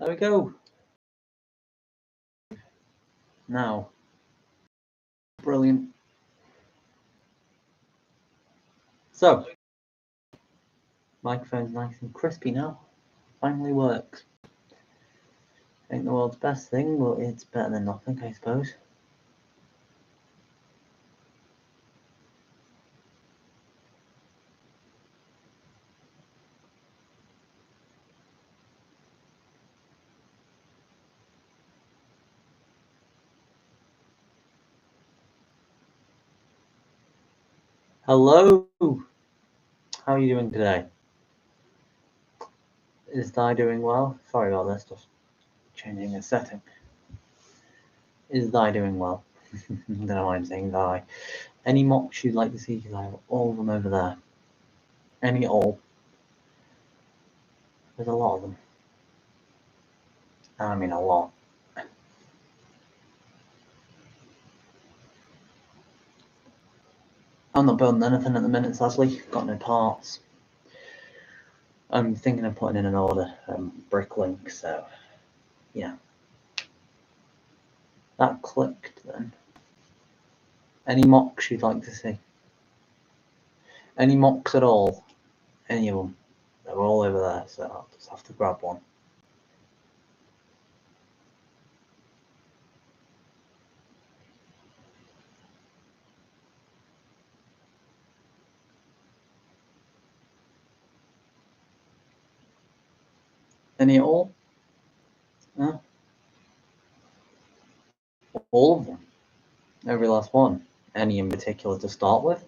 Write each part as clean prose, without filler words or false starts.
There we go. Now. Brilliant. So. Microphone's nice and crispy now. Finally works. Ain't the world's best thing, but it's better than nothing, I suppose. Hello! How are you doing today? Is Di doing well? Sorry about this, just changing a setting. Is Di doing well? Don't know why I'm saying Di. Any mocks you'd like to see? Because I have all of them over there. Any at all. There's a lot of them. I mean a lot. I'm not building anything at the minute, sadly. Got no parts. I'm thinking of putting in an order from Bricklink, so yeah. That clicked then. Any mocks you'd like to see? Any mocks at all? Any of them? They're all over there, so I'll just have to grab one. Any at all? No? All of them? Every last one? Any in particular to start with?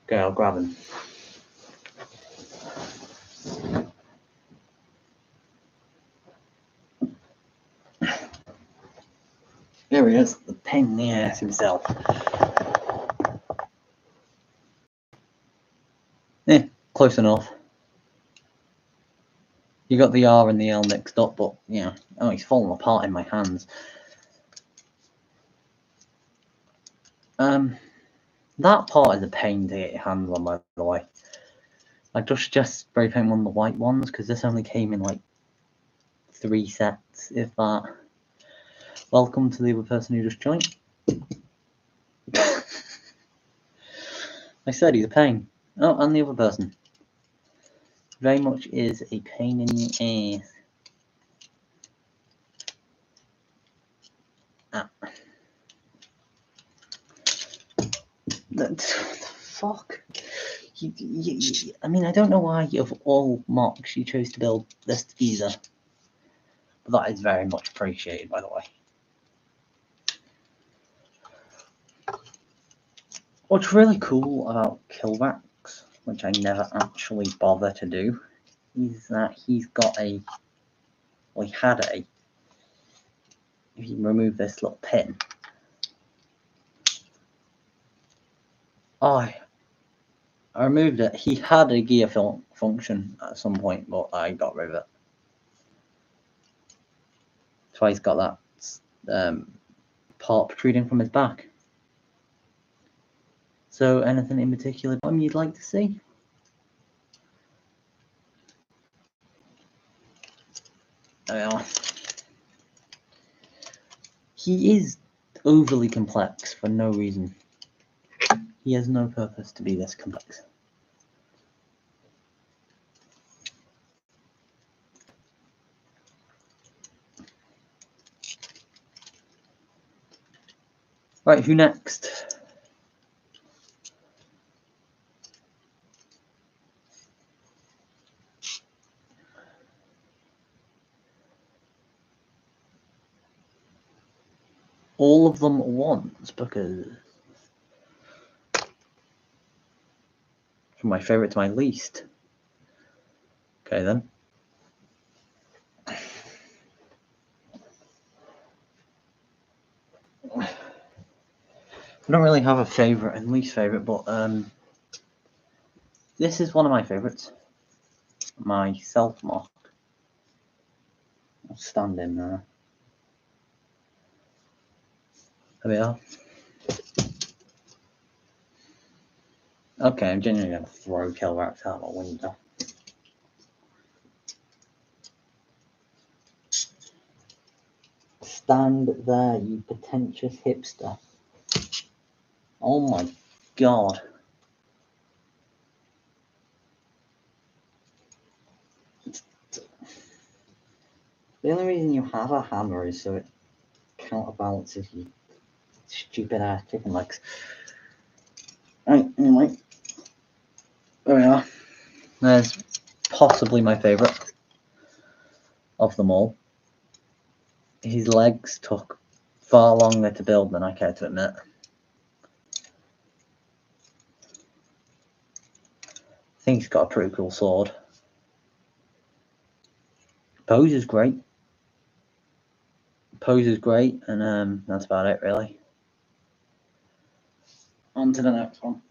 Okay, I'll grab him. There he is, the pain in the ass himself. Close enough. You got the R and the L mixed up, but yeah. Oh, he's falling apart in my hands. That part is a pain to get your hands on, by the way. I just spray paint one of the white ones, because this only came in like 3 sets, if that. Welcome to the other person who just joined. I said he's a pain. Oh, and the other person. Very much is a pain in the ass. Ah. The fuck? I mean, I don't know why, of all mocks, you chose to build this geezer. But that is very much appreciated, by the way. What's really cool about Killrax, which I never actually bother to do, is that he's got a, well, he had a, if you remove this little pin, I removed it. He had a gear function at some point, but I got rid of it. That's why he's got that part protruding from his back. So, anything in particular you'd like to see? There we are. He is overly complex for no reason. He has no purpose to be this complex. Right, who next? All of them at once, because from my favorite to my least. Okay then. I don't really have a favorite and least favorite, but this is one of my favorites. My self mock. I'll stand in there. There we are. Okay, I'm genuinely going to throw Kilrax out my window. Stand there, you pretentious hipster. Oh my god. The only reason you have a hammer is so it counterbalances you stupid ass chicken legs. Right, anyway. There we are. There's possibly my favourite of them all. His legs took far longer to build than I care to admit. I think he's got a pretty cool sword. Pose is great. And that's about it really. On to the next one.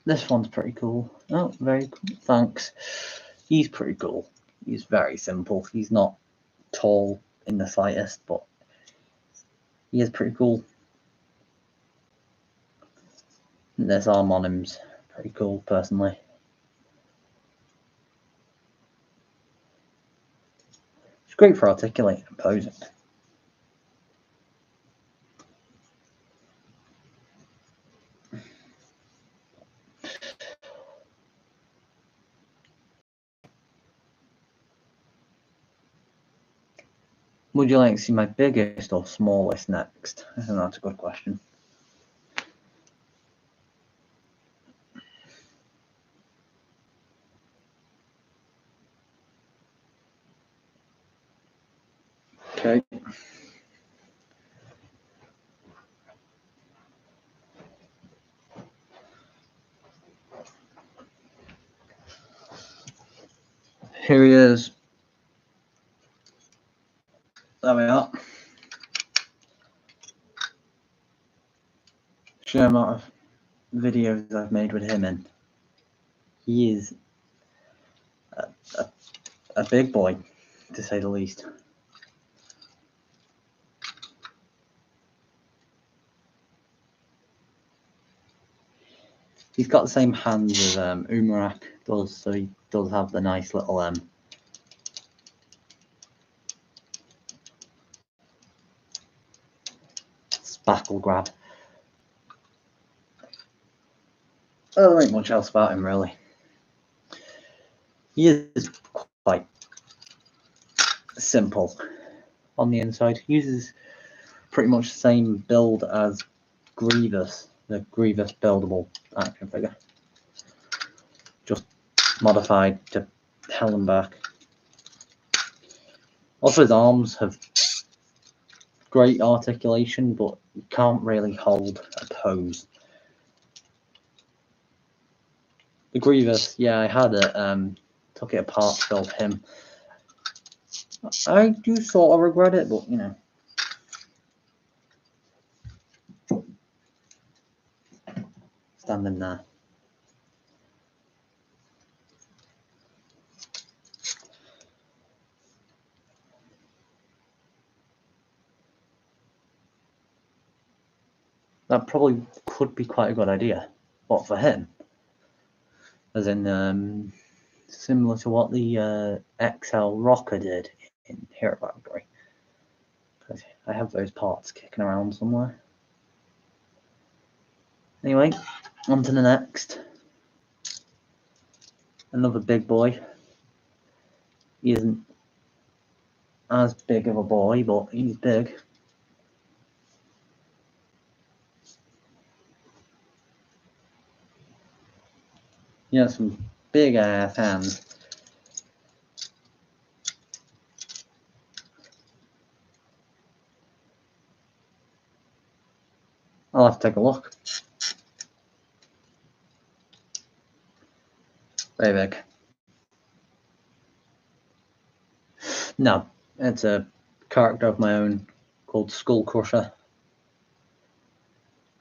This one's pretty cool. Oh, very cool. Thanks. He's pretty cool. He's very simple. He's not tall in the slightest, but he is pretty cool. This arm on him's pretty cool, personally. It's great for articulating and posing. Would you like to see my biggest or smallest next? I think that's a good question. Okay. Here he is. There we are. Sheer amount of videos I've made with him in. He is a big boy, to say the least. He's got the same hands as Umarak does, so he does have the nice little spackle grab. Oh, there ain't much else about him really. He is quite simple on the inside. He uses pretty much the same build as Grievous, the Grievous buildable action figure. Just modified to hell and back. Also, his arms have great articulation, but you can't really hold a pose. The Grievous, yeah, I had it, took it apart to build him. I do sort of regret it, but you know. Standing there. That probably could be quite a good idea. But for him, as in similar to what the XL Rocker did in Hero Factory. Because I have those parts kicking around somewhere. Anyway, on to the next. Another big boy. He isn't as big of a boy, but he's big. He has some big ass hands. I'll have to take a look. Very big. No, it's a character of my own called Skull Crusher.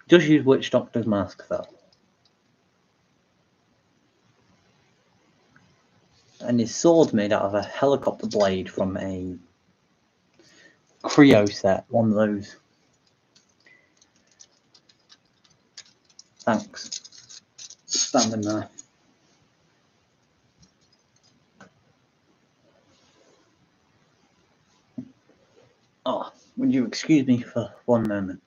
Just use Witch Doctor's mask though. and his sword's made out of a helicopter blade from a Creo set, one of those. Thanks. Standing there. Oh, would you excuse me for one moment?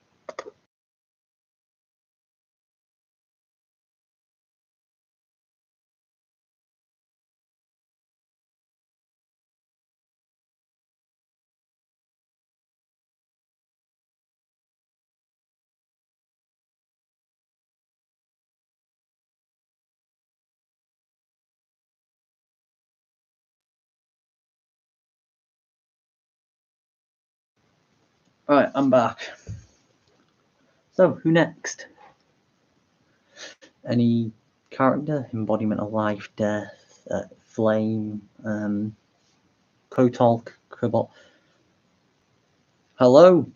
Right, I'm back. So, who next? Any character? Embodiment of life, death, flame, Kotalk, Kribot. Hello.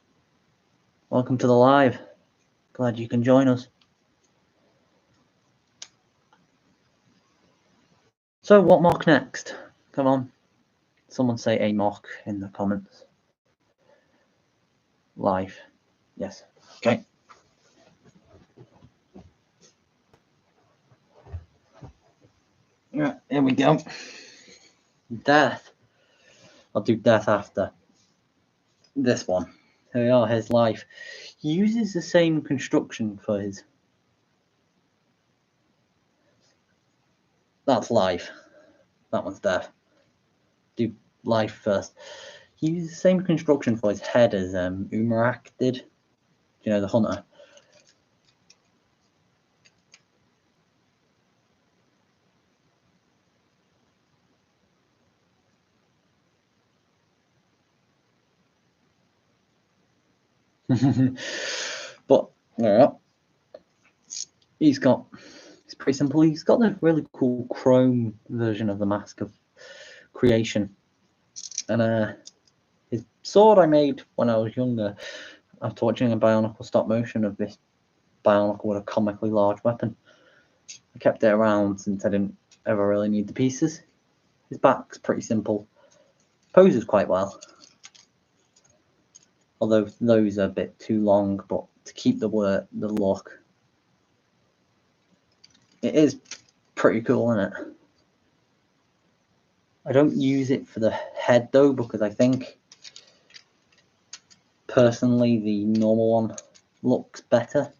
Welcome to the live. Glad you can join us. So, what mock next? Come on. Someone say a mock in the comments. Live. Yes. Okay. Yeah, here we go. Death. I'll do death after this one. Here we are, his life. He uses the same construction for his... That's life. That one's death. Do life first. He uses the same construction for his head as Umarak did. You know, the hunter. But yeah, it's pretty simple. He's got the really cool chrome version of the Mask of Creation, and his sword I made when I was younger after watching a Bionicle stop motion of this Bionicle with a comically large weapon. I kept it around since I didn't ever really need the pieces. His back's pretty simple, poses quite well, although those are a bit too long, but to keep the look, it is pretty cool, isn't it? I don't use it for the head though, because I think personally the normal one looks better.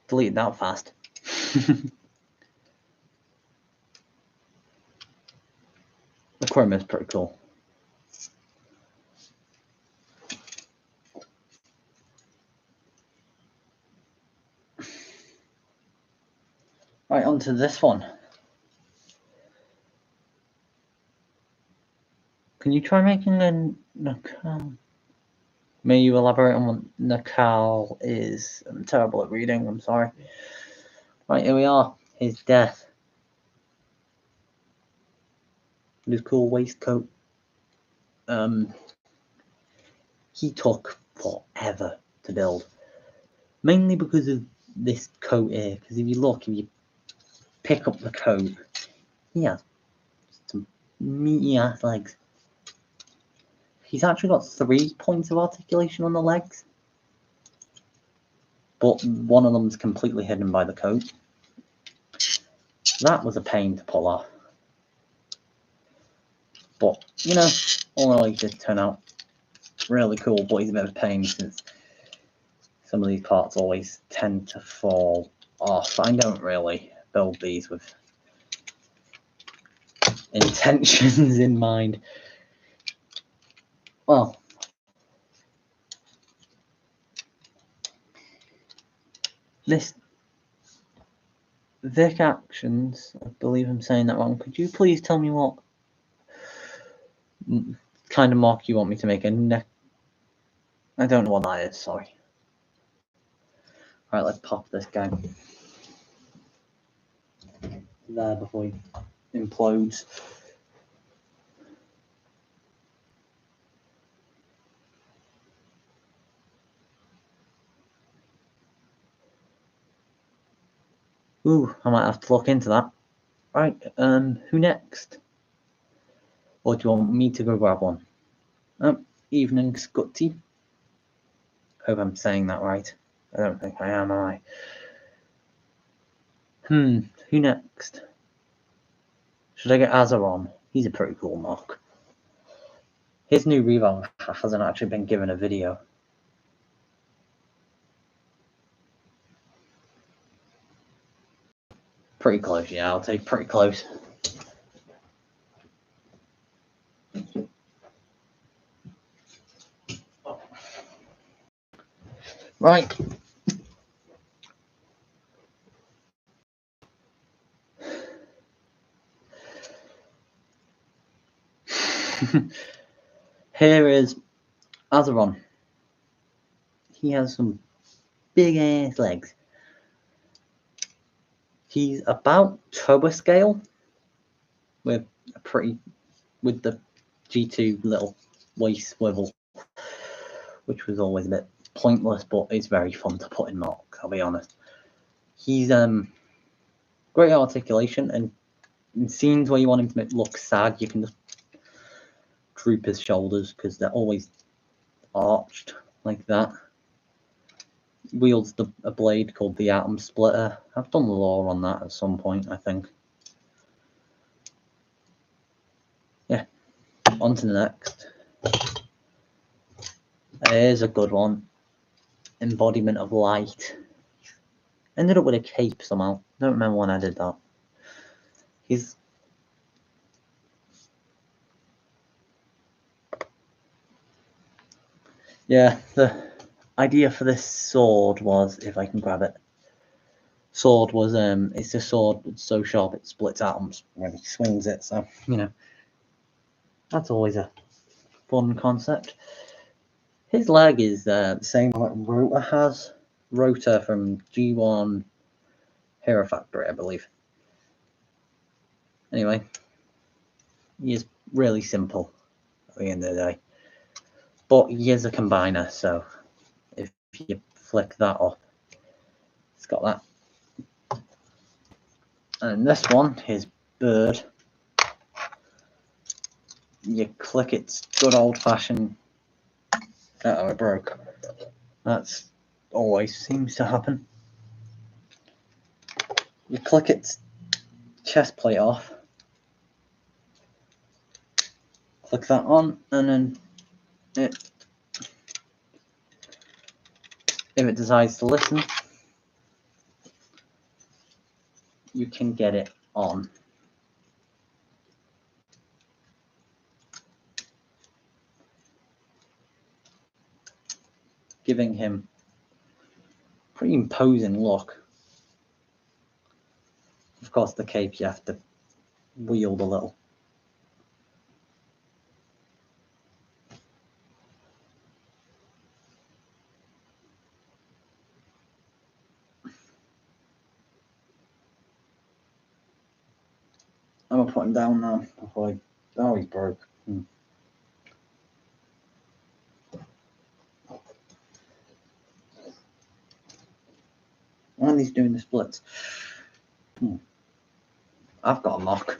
Delete that fast. The chrome is pretty cool. Right, on to this one. Can you try making a Nakal? May you elaborate on what Nakal is? I'm terrible at reading, I'm sorry. Right, here we are. His death. His cool waistcoat. He took forever to build. Mainly because of this coat here. Because if you pick up the coat, he has some meaty ass legs. He's actually got 3 points of articulation on the legs, but one of them's completely hidden by the coat. That was a pain to pull off. But, you know, all in all, he did turn out really cool, but he's a bit of a pain since some of these parts always tend to fall off. I don't really build these with intentions in mind. Well, this Vic Actions, I believe I'm saying that wrong. Could you please tell me what kind of mark you want me to make? I don't know what that is, sorry. Alright, let's pop this guy there before he implodes. Ooh, I might have to look into that. Right, who next? Or do you want me to go grab one? Evening, Scotty. Hope I'm saying that right. I don't think I am I? Who next? Should I get Azeron? He's a pretty cool mock. His new revamph hasn't actually been given a video. Pretty close, yeah, I'll take pretty close. Right. Here is Azeron. He has some big ass legs. He's about Toba scale with the G2 little waist swivel, which was always a bit pointless, but it's very fun to put in mock, I'll be honest. He's great articulation, and in scenes where you want him to look sad, you can just droop his shoulders because they're always arched like that. Wields a blade called the Atom Splitter. I've done the lore on that at some point, I think. Yeah, on to the next. Here's a good one. Embodiment of Light. Ended up with a cape somehow. Don't remember when I did that. Yeah, the idea for this sword was, if I can grab it, it's a sword that's so sharp it splits atoms when he swings it, so, you know, that's always a fun concept. His leg is the same like Rota has. Rota from G1 Hero Factory, I believe. Anyway, he is really simple at the end of the day. But he is a combiner, so if you flick that off, it's got that. And this one, his bird, you click its good old-fashioned... Uh-oh, it broke. That's always seems to happen. You click its chest plate off, click that on, and then if it decides to listen, you can get it on. Giving him a pretty imposing look. Of course, the cape you have to wield a little. I'm gonna put him down now before I... Oh, he's broke. And he's doing the splits. I've got a mock.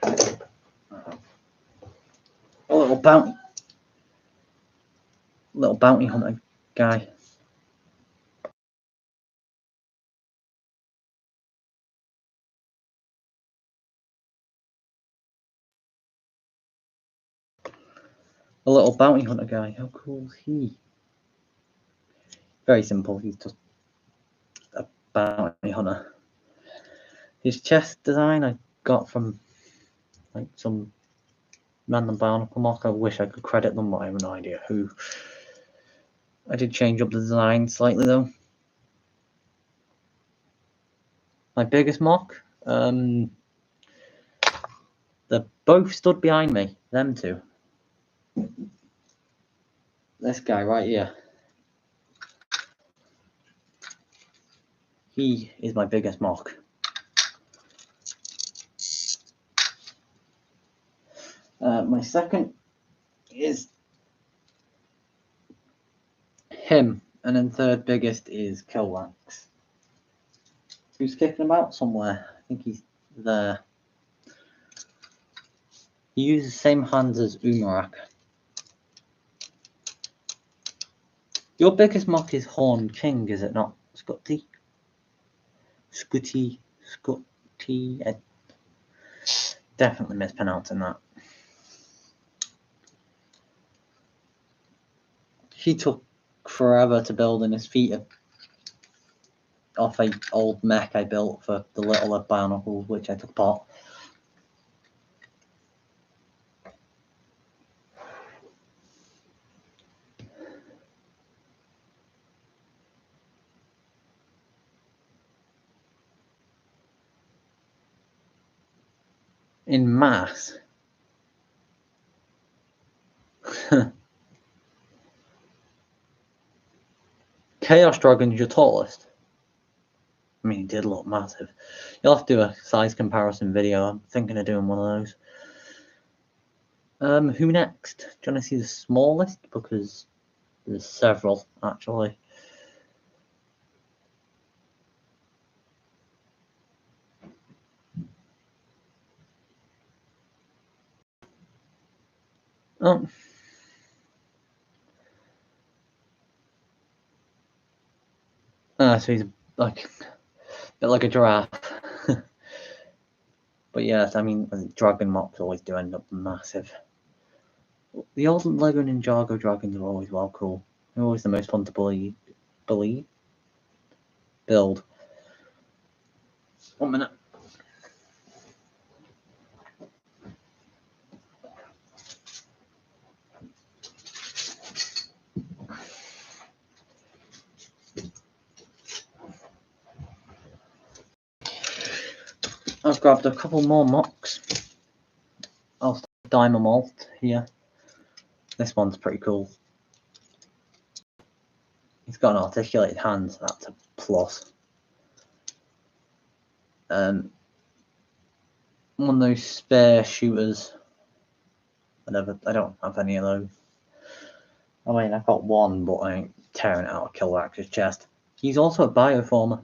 A little bounty hunter guy. A little bounty hunter guy. How cool is he? Very simple. He's just a bounty hunter. His chest design I got from like some random Barnacle mock. I wish I could credit them, but I have no idea who. I did change up the design slightly though. My biggest mock, they both stood behind me. Them two. This guy right here. He is my biggest mock. My second is him, and then third biggest is Killwax. He's kicking about somewhere. I think he's there. He uses the same hands as Umarak. Your biggest mock is Horn King, is it not, Scotty? Scotty. I definitely mispronouncing that. He took forever to build, and his feet off a old mech I built for the littler Bionicles, which I took apart. In mass. Chaos Dragon's your tallest. I mean, he did look massive. You'll have to do a size comparison video. I'm thinking of doing one of those. Who next? Do you want to see the smallest? Because there's several, actually. Oh. So he's like a bit like a giraffe. But yes, I mean, dragon mocks always do end up massive. The old Lego Ninjago dragons are always well cool. They're always the most fun to build. 1 minute. I've grabbed a couple more mocks. I'll start with Diamond Malt here. This one's pretty cool. He's got an articulated hand, so that's a plus. One of those spare shooters. I don't have any of those. I mean, I've got one, but I ain't tearing it out of Kilrax's chest. He's also a bioformer.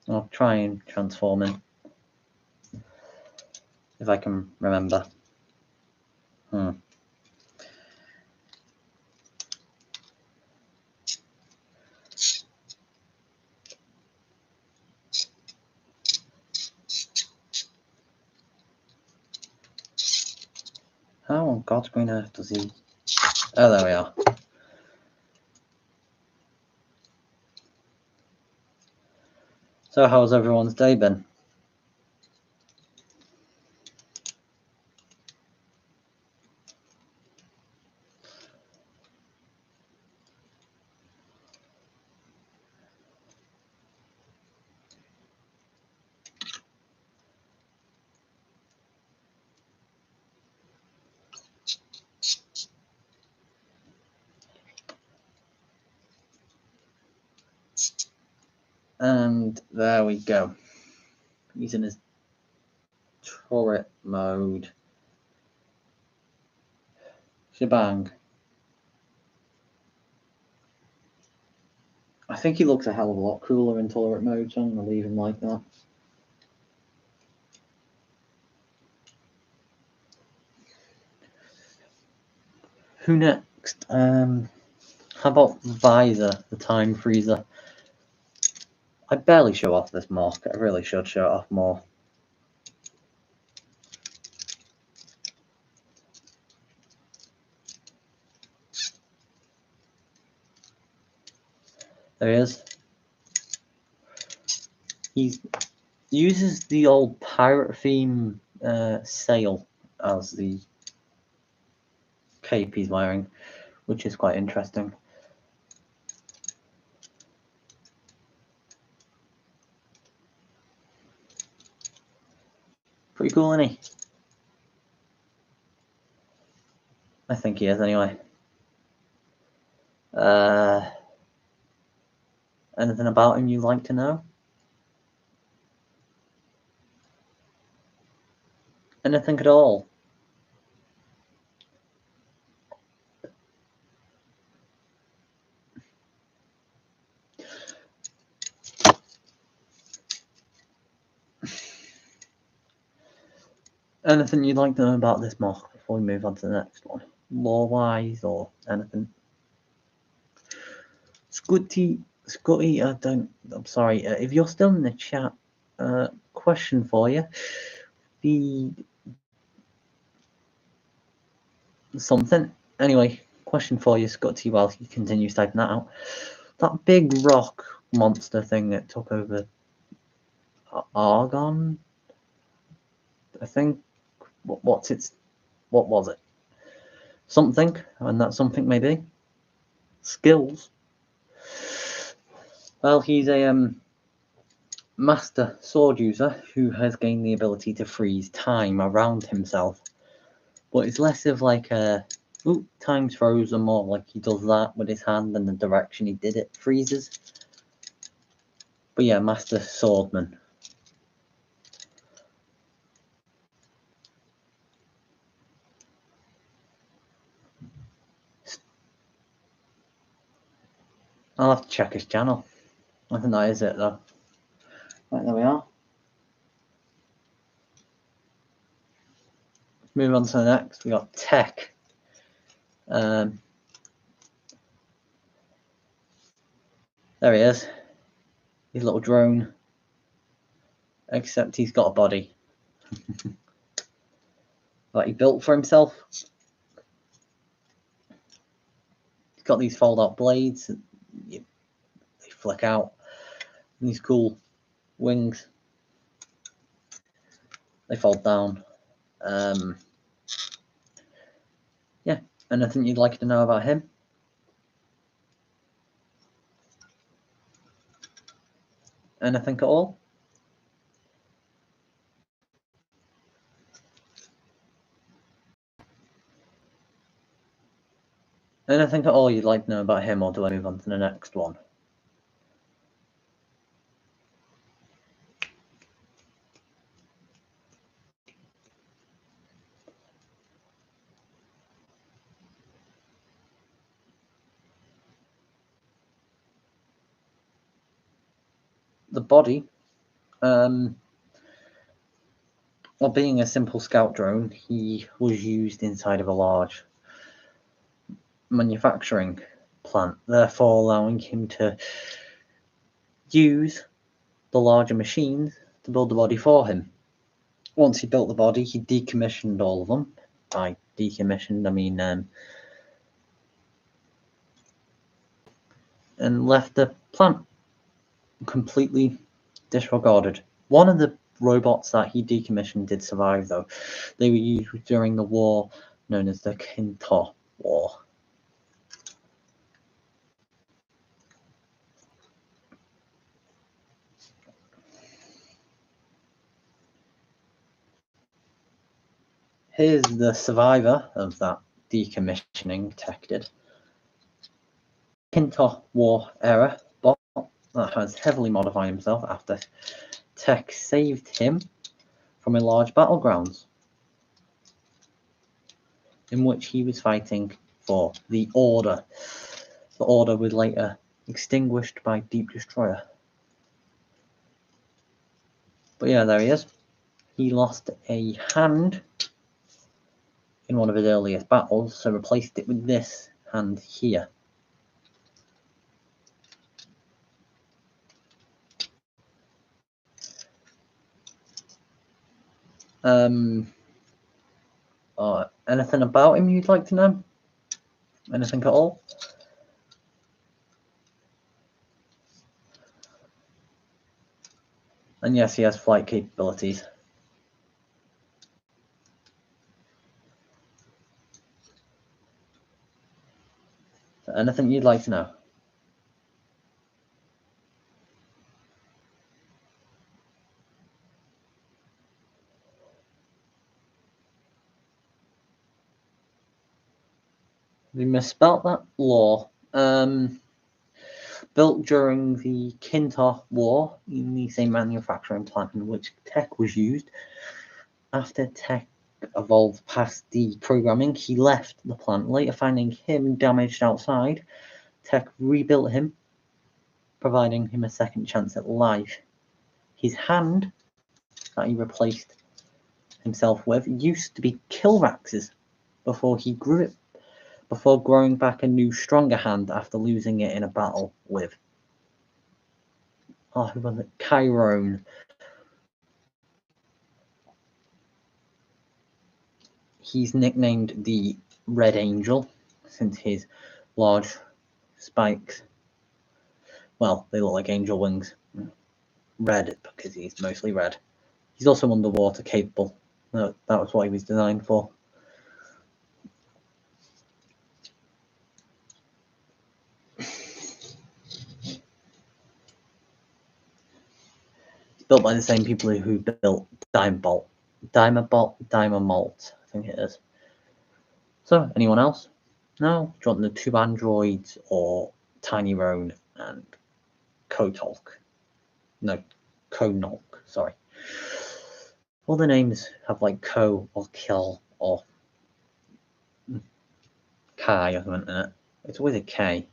I'll try and transform him. If I can remember. How on God's green earth does he... Oh, there we are. So how's everyone's day been? And there we go. He's in his turret mode. Shebang. I think he looks a hell of a lot cooler in turret mode, so I'm going to leave him like that. Who next? How about Visor, the Time Freezer? I barely show off this mock. I really should show it off more. There he is. He uses the old pirate theme sail as the cape he's wearing, which is quite interesting. Pretty cool, isn't he? I think he is, anyway. Anything about him you'd like to know? Anything at all? Anything you'd like to know about this mock before we move on to the next one? Lore-wise or anything? Scotty, I'm sorry, if you're still in the chat, question for you. Anyway, question for you, Scotty, while he continues typing that out. That big rock monster thing that took over Argon, I think. What was it? Something, and that something maybe skills. Well, he's a master sword user who has gained the ability to freeze time around himself, but it's less of like a time's frozen, more like he does that with his hand and the direction he did it freezes. But yeah, master swordman. I'll have to check his channel. I think that is it though. Right, there we are. Let's move on to the next. We got Tech. There he is. His little drone. Except he's got a body that he built for himself. He's got these fold-out blades. They flick out. And these cool wings. They fold down. Yeah, anything you'd like to know about him? Anything at all? Anything at all you'd like to know about him, or do I move on to the next one? The body, well, being a simple scout drone, he was used inside of a large manufacturing plant, therefore allowing him to use the larger machines to build the body for him. Once he built the body, he decommissioned all of them. By decommissioned, I mean and left the plant completely disregarded. One of the robots that he decommissioned did survive, though. They were used during the war known as the Kinto War. Here's the survivor of that decommissioning Tech did. Kinto War era bot that has heavily modified himself after Tech saved him from a large battlegrounds in which he was fighting for the Order. The Order was later extinguished by Deep Destroyer. But yeah, there he is. He lost a hand in one of his earliest battles, so replaced it with this hand here. Anything about him you'd like to know? Anything at all? And yes, he has flight capabilities. Anything you'd like to know? We misspelt that. Law. Built during the Kinto War in the same manufacturing plant in which Tech was used. After Tech evolved past the programming, he left the plant, later finding him damaged outside. Tech rebuilt him, providing him a second chance at life. His hand that he replaced himself with used to be Kilrax's before he grew it, before growing back a new, stronger hand after losing it in a battle with who was it? Chiron. He's nicknamed the Red Angel since his large spikes, well, they look like angel wings. Red because he's mostly red. He's also underwater capable. That was what he was designed for. Built by the same people who built Dimebolt, Dynamolt, I think it is. So, anyone else? No? Do you want the two androids or Tiny Roan and Kotolk? No, Konolk, sorry. All the names have like Ko or Kill or Kai or something in it. It's always a K.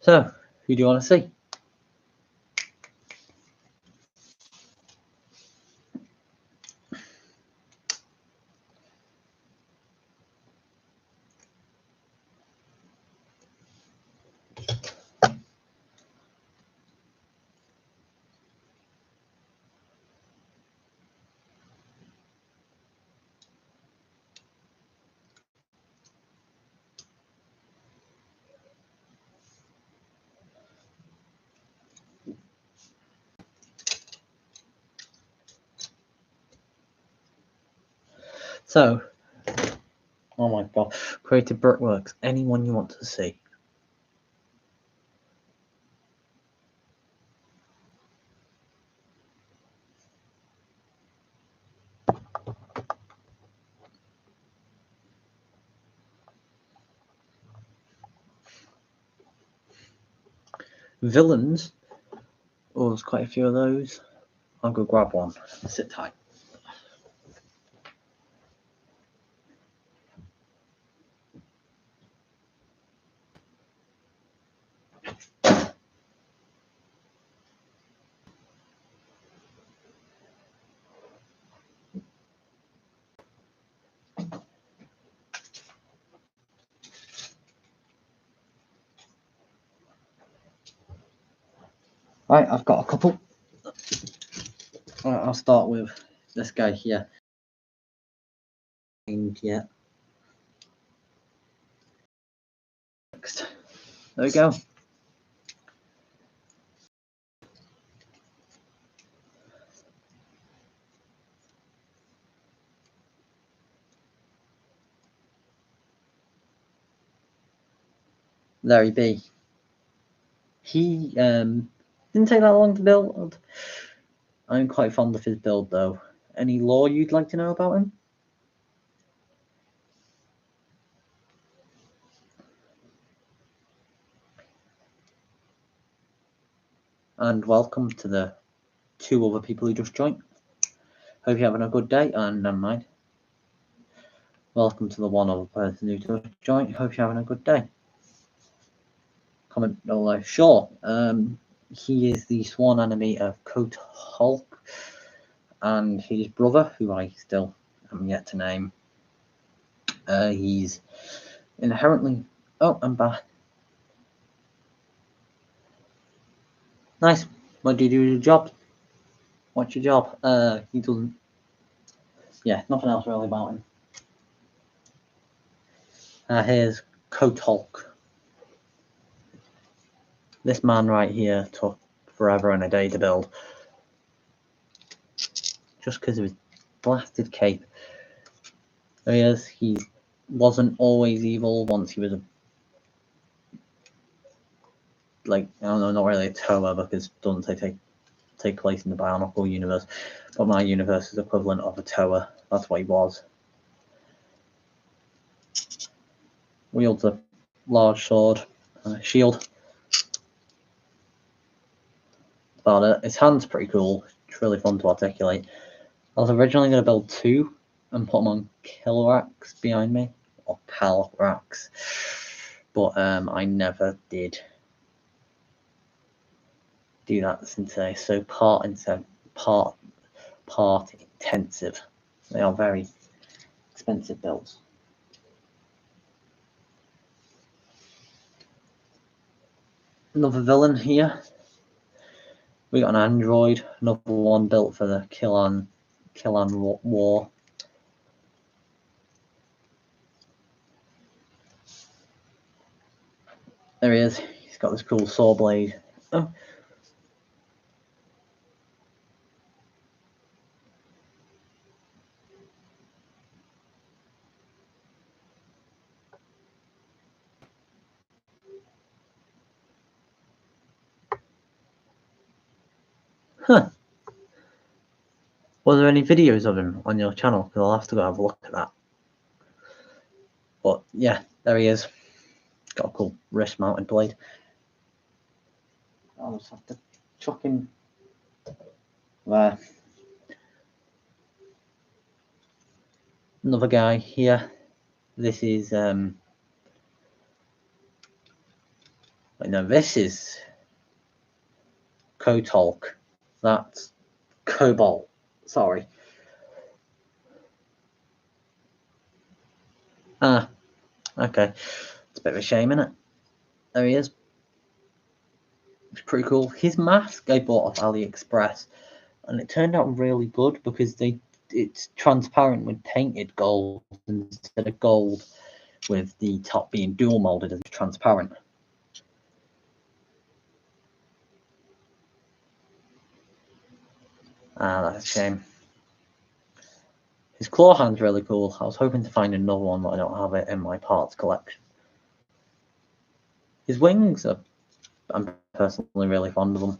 So, who do you want to see? So, oh my god, Creative Brickworks, anyone you want to see. Villains, oh, there's quite a few of those. I'll go grab one. Sit tight. Right, I've got a couple. Right, I'll start with this guy here. Yeah. Next. There we go. Larry B. He didn't take that long to build. I'm quite fond of his build though. Any lore you'd like to know about him? And welcome to the two other people who just joined. Hope you're having a good day, and never mind. Welcome to the one other person who just joined. Hope you're having a good day. Comment below. Sure. He is the sworn enemy of Kotolk and his brother, who I still am yet to name. He's inherently. Oh, I'm back. Nice. What do you do your job? What's your job? He doesn't. Yeah, nothing else really about him. Here's Kotolk. This man right here took forever and a day to build. Just because of his blasted cape. There he is. He wasn't always evil once he was a. Like, I don't know, not really a Toa because it doesn't take place in the Bionicle universe. But my universe is equivalent of a Toa. That's what he was. wields a large sword and a shield. About it. His hand's pretty cool. It's really fun to articulate. I was originally going to build 2 and put them on kill racks behind me, or pal racks, but I never did do that since they're so part intensive. They are very expensive builds. Another villain here. We got an android, another one built for the Killan War. There he is. He's got this cool saw blade. Oh. Huh. Was there any videos of him on your channel? Because I'll have to go have a look at that. But yeah, there he is. Got a cool wrist mounted blade. I'll just have to chuck him there. Another guy here. This is no, this is Kotalk. That's Cobalt. Sorry. Ah, okay. It's a bit of a shame, isn't it? There he is. It's pretty cool. His mask I bought off AliExpress, and it turned out really good because it's transparent with painted gold instead of gold with the top being dual molded as transparent. Ah, that's a shame. His claw hand's really cool. I was hoping to find another one, but I don't have it in my parts collection. His wings are, I'm personally really fond of them.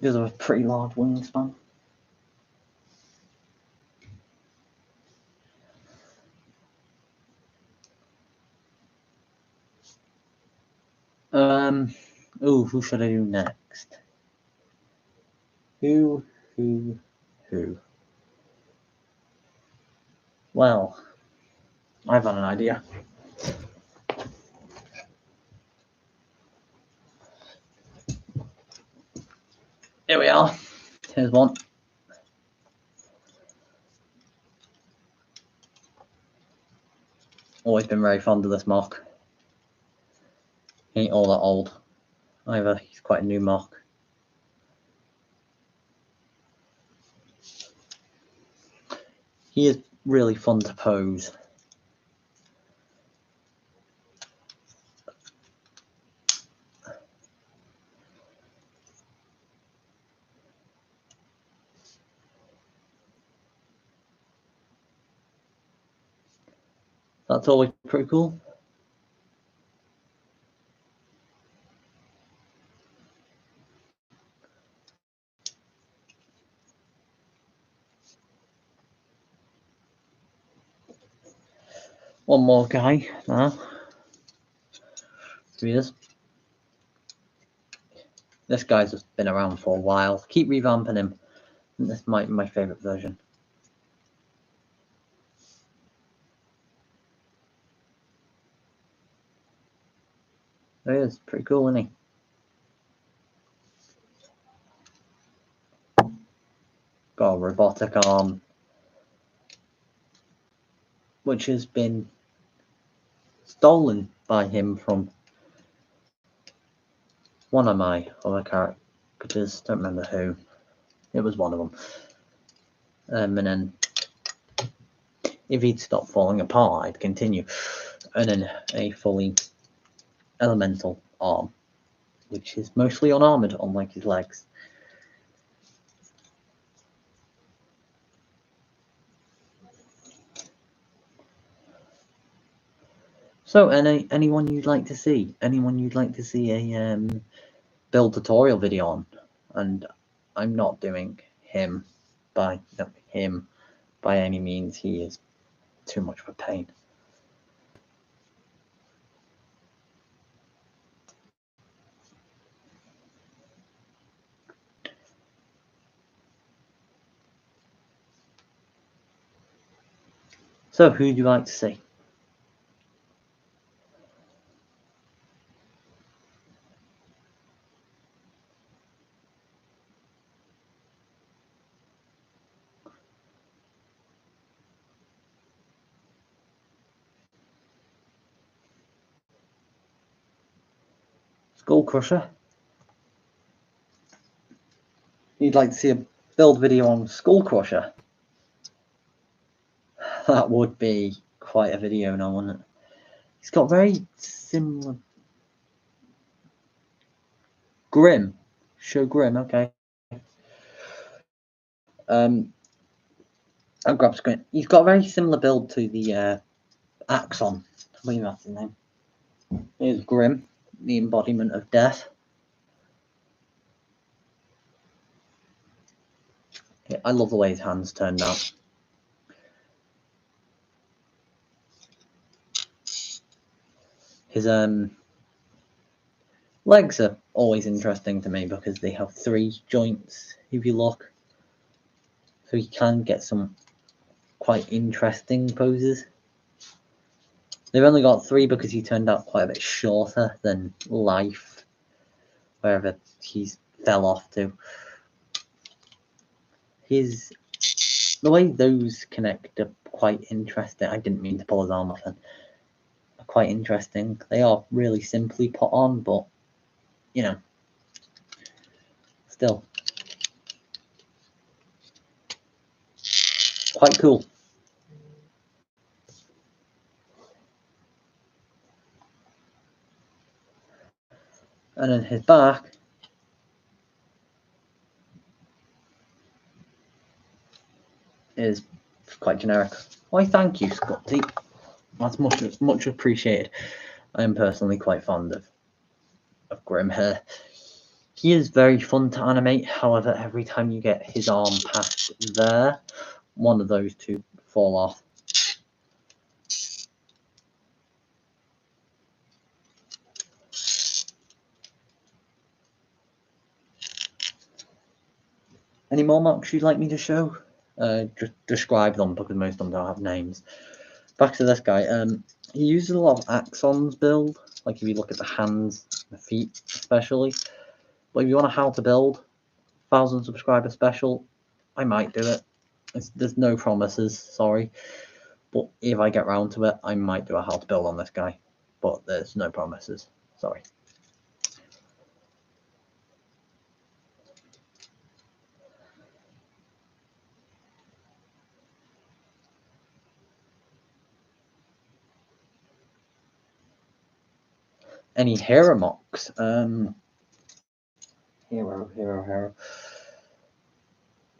These are a pretty large wingspan. Oh, who should I do next? Who? Well, I've had an idea. Here we are. Here's one. Always been very fond of this mark. He ain't all that old either. He's quite a new mark. He is really fun to pose. That's always pretty cool. One more guy now. Here he is. This guy's just been around for a while. Keep revamping him. This might be my favourite version. There he is. Pretty cool, isn't he? Got a robotic arm, which has been stolen by him from one of my other characters. Don't remember who. It was one of them. And then if he'd stop falling apart, I'd continue. And then a fully elemental arm, which is mostly unarmored, unlike his legs. So, anyone you'd like to see? Anyone you'd like to see a build tutorial video on? And I'm not doing him by him. by any means he is too much of a pain. So, who do you like to see? Skull Crusher. You'd like to see a build video on Skull Crusher? That would be quite a video now, wouldn't it? He's got very similar... Grim. Show Grim, okay. I'll grab screen. He's got a very similar build to the Axon. I believe that's his name. Here's Grim, the embodiment of death. Yeah, I love the way his hands turned out. His legs are always interesting to me because they have 3 joints, if you look. So he can get some quite interesting poses. They've only got 3 because he turned out quite a bit shorter than Life, wherever he's fell off to. The way those connect are quite interesting. I didn't mean to pull his arm off then. Are quite interesting. They are really simply put on, but you know, still quite cool. And then his back is quite generic. Why, thank you, Scotty. That's much appreciated. I am personally quite fond of Grim here. He is very fun to animate. However, every time you get his arm past there, one of those 2 fall off. Any more mocks you'd like me to show? Just describe them because most of them don't have names. Back to this guy. He uses a lot of Axon's build. Like if you look at the hands, the feet especially. But if you want a how to build 1,000 subscriber special, I might do it. There's no promises, sorry. But if I get round to it, I might do a how to build on this guy. But there's no promises, sorry. Any hero mocks? Hero.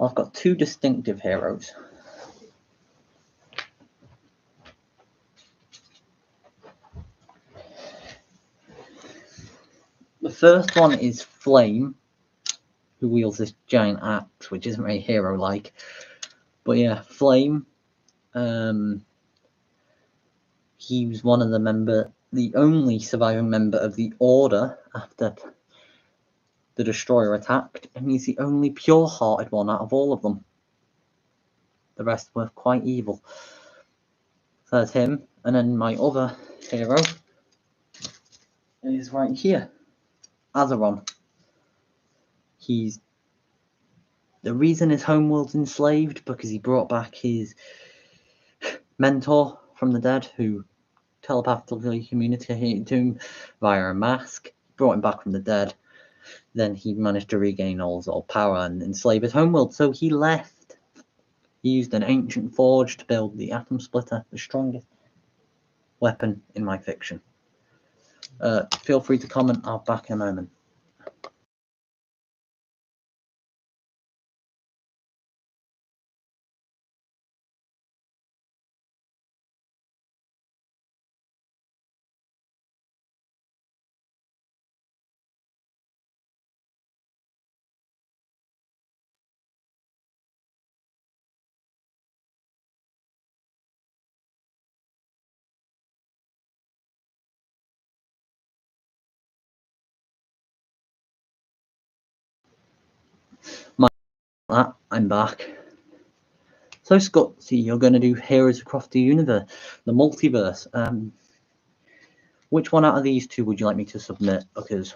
I've got 2 distinctive heroes. The first one is Flame, who wields this giant axe, which isn't very hero-like. But yeah, Flame. He was one of the only surviving member of the Order after the Destroyer attacked, and he's the only pure-hearted one out of all of them. The rest were quite evil. So that's him. And then my other hero is right here, Azeron. The reason his homeworld's enslaved because he brought back his mentor from the dead, who telepathically communicated to him via a mask. Brought him back from the dead. Then he managed to regain all his old power and enslave his homeworld. So he left. He used an ancient forge to build the Atom Splitter, the strongest weapon in my fiction. Feel free to comment. I'll back in a moment. I'm back. So Scott, you're going to do Heroes Across the Universe, the multiverse. Which one out of these two would you like me to submit? Because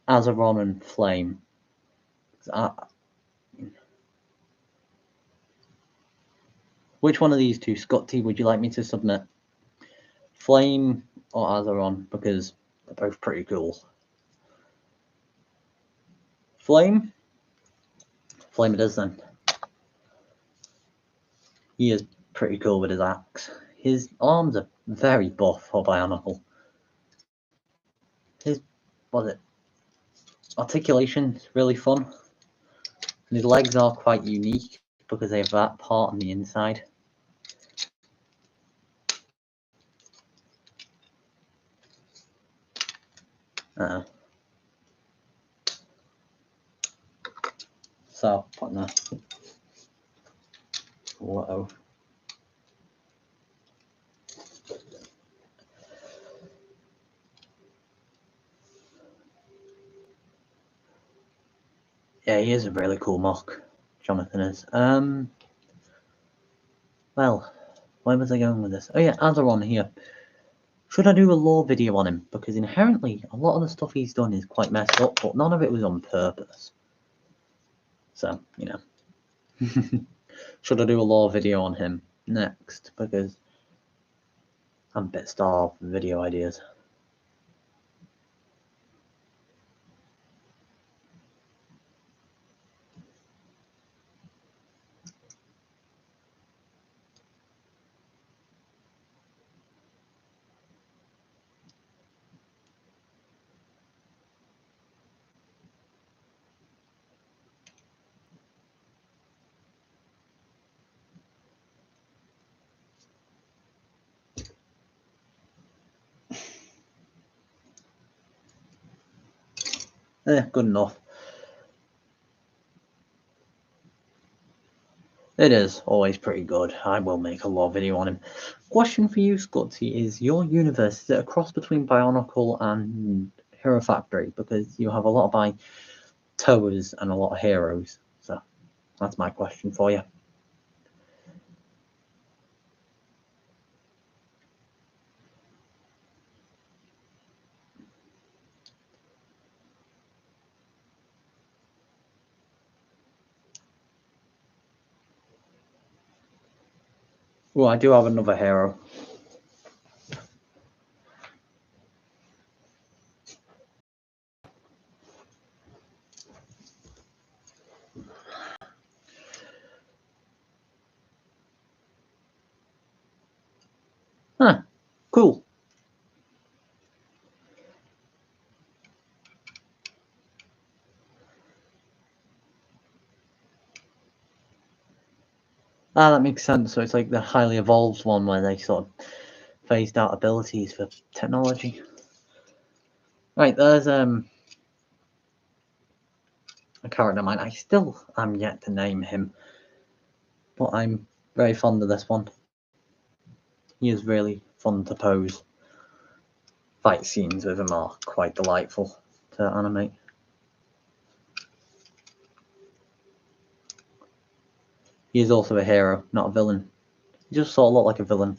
Azeron and Flame. Which one of these two, Scott T, would you like me to submit? Flame or Azeron? Because they're both pretty cool. Flame? Flame it is then. He is pretty cool with his axe. His arms are very buff or bionicle. His articulation is really fun. And his legs are quite unique because they have that part on the inside. So, what now? Whoa. Yeah, he is a really cool mock. Jonathan is. Well, where was I going with this? Oh yeah, Azeron here. Should I do a lore video on him? Because inherently, a lot of the stuff he's done is quite messed up, but none of it was on purpose. So, you know. Should I do a lore video on him next? Because I'm a bit starved for video ideas. Good enough. It is always pretty good. I will make a lore video on him. Question for you, Scotty, is your universe, is it a cross between Bionicle and Hero Factory? Because you have a lot of by towers and a lot of heroes. So that's my question for you. Well, I do have another hero. Huh, cool. Ah, that makes sense. So it's like the highly evolved one where they sort of phased out abilities for technology. Right, there's a character of mine. I still am yet to name him, but I'm very fond of this one. He is really fun to pose. Fight scenes with him are quite delightful to animate. He is also a hero, not a villain. He just sort of looked like a villain.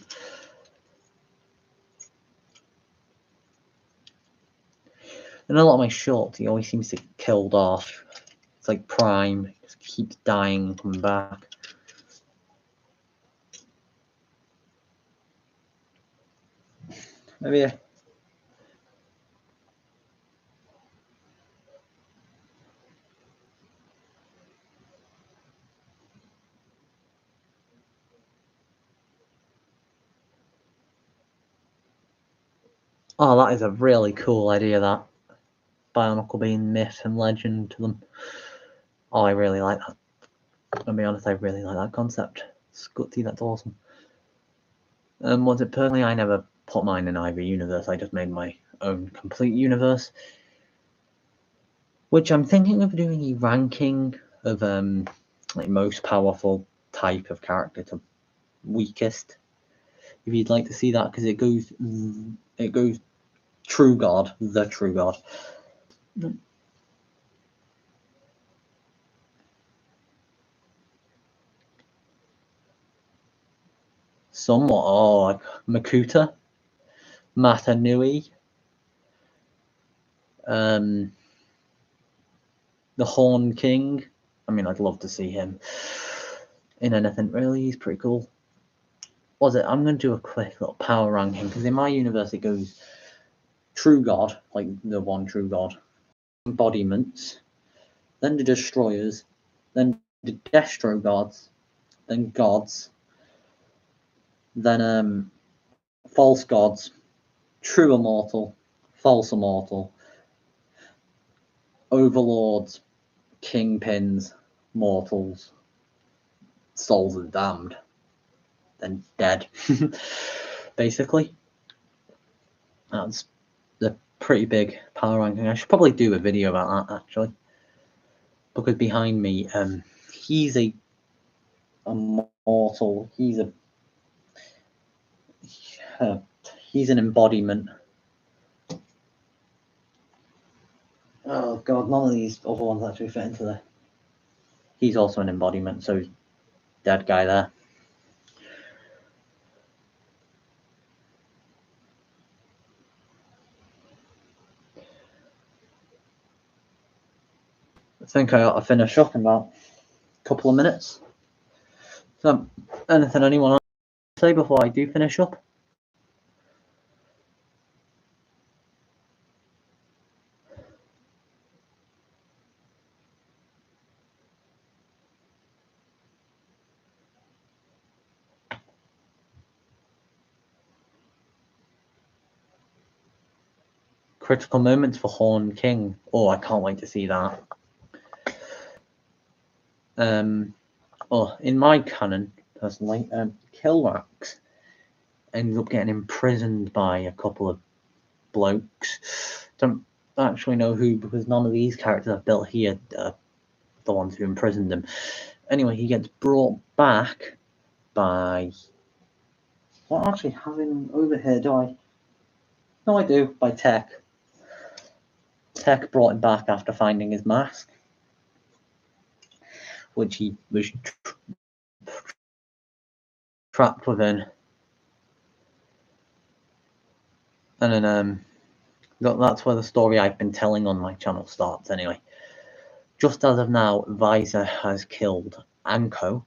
In a lot of my shorts, he always seems to get killed off. It's like Prime, he just keeps dying and coming back. Maybe. Oh, that is a really cool idea, that. Bionicle being myth and legend to them. Oh, I really like that. I'll be honest, I really like that concept. Scutty, that's awesome. Was it personally, I never put mine in either universe. I just made my own complete universe. Which I'm thinking of doing a ranking of like most powerful type of character to weakest. If you'd like to see that, because it goes, True God, the True God. somewhat. Oh, like Makuta, Matanui, the Horn King. I mean, I'd love to see him in anything, really. He's pretty cool. I'm going to do a quick little power ranking, because in my universe it goes True God, like the one True God, embodiments, then the Destroyers, then the Destro Gods, then Gods, then False Gods, True Immortal, False Immortal, Overlords, Kingpins, Mortals, Souls of the Damned, then Dead. Basically, that's the pretty big power ranking. I should probably do a video about that, actually, because behind me, he's a mortal. He's an embodiment. Oh god, none of these other ones actually fit into there. He's also an embodiment, so dead guy there. I think I ought to finish up in about a couple of minutes. So, anything anyone wants to say before I do finish up? Critical moments for Horn King. Oh, I can't wait to see that. In my canon, personally, Kilrax ends up getting imprisoned by a couple of blokes. Don't actually know who, because none of these characters I've built here are the ones who imprisoned him. Anyway, he gets brought back by... I don't actually have him over here, do I? No, I do, by Tech. Tech brought him back after finding his mask, which he was trapped within. And then that's where the story I've been telling on my channel starts, anyway. Just as of now, Visor has killed Anko,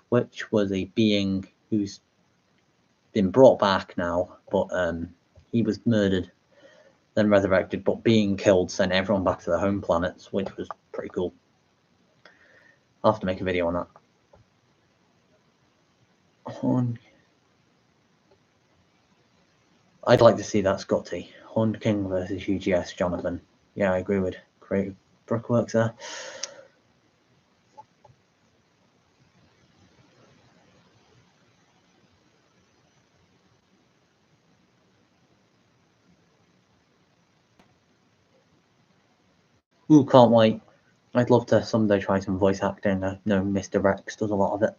which was a being who's been brought back now, but he was murdered, then resurrected, but being killed sent everyone back to their home planets, which was pretty cool. I'll have to make a video on that. I'd like to see that Scotty. Horned King versus UGS Jonathan. Yeah, I agree with Creative Brickworks there. Ooh, can't wait. I'd love to someday try some voice acting. I know Mr. Rex does a lot of it.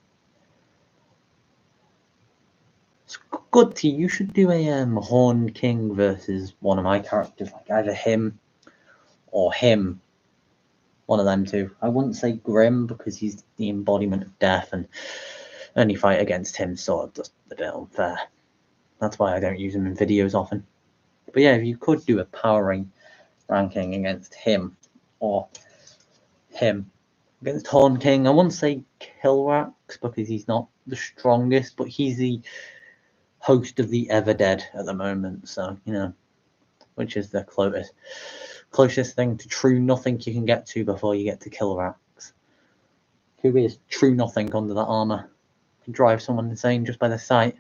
Scotty, you should do a Horned King versus one of my characters, like either him or him. One of them two. I wouldn't say Grim, because he's the embodiment of death, and any fight against him sort of just a bit unfair. That's why I don't use him in videos often. But yeah, if you could do a power ranking against him or him against Horn King, I wouldn't say Kilrax, because he's not the strongest, but he's the host of the Everdead at the moment, so you know, which is the closest thing to true nothing you can get to before you get to Kilrax, who is true nothing under that armor. Can drive someone insane just by the sight.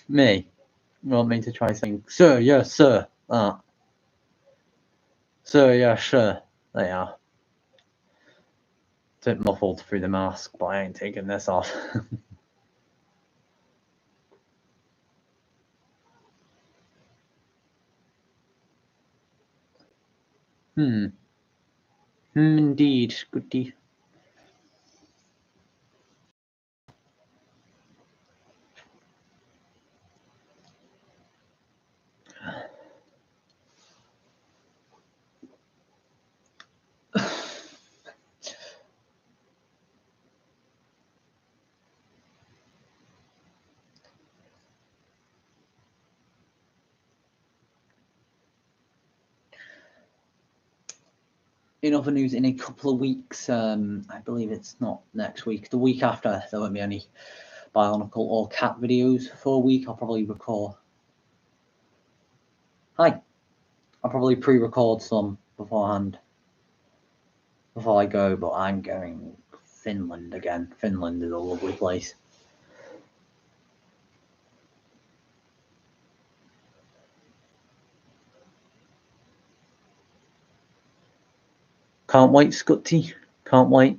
Me? You want me to try saying, sir, yes, sir. Sir, yeah, sure. They are. A bit muffled through the mask, but I ain't taking this off. Indeed, goody. in other news, in a couple of weeks, I believe it's not next week, the week after, there won't be any Bionicle or Cat videos for a week. I'll probably record. Hi. I'll probably pre-record some beforehand before I go, but I'm going Finland again. Finland is a lovely place. Can't wait, Scotty. Can't wait.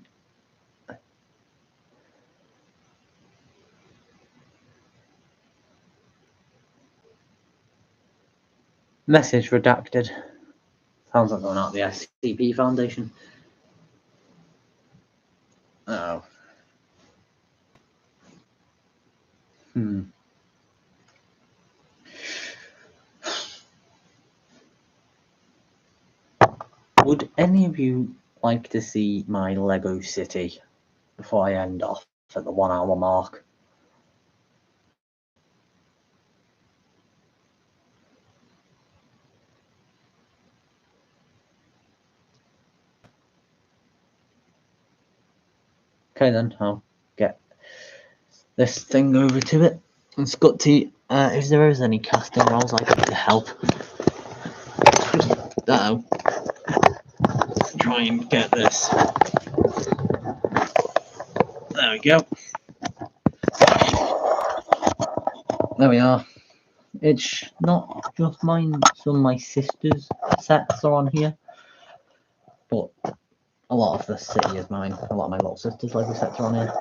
Message redacted. Sounds like going out the SCP Foundation. Oh. Would any of you like to see my Lego City before I end off at the 1 hour mark? Okay then, I'll get this thing over to it. And Scotty, if there is any casting roles, I'd like to help. Uh-oh. Try and get this. There we go. There we are. It's not just mine, some of my sister's sets are on here. But a lot of the city is mine. A lot of my little sister's Lego sets are on here.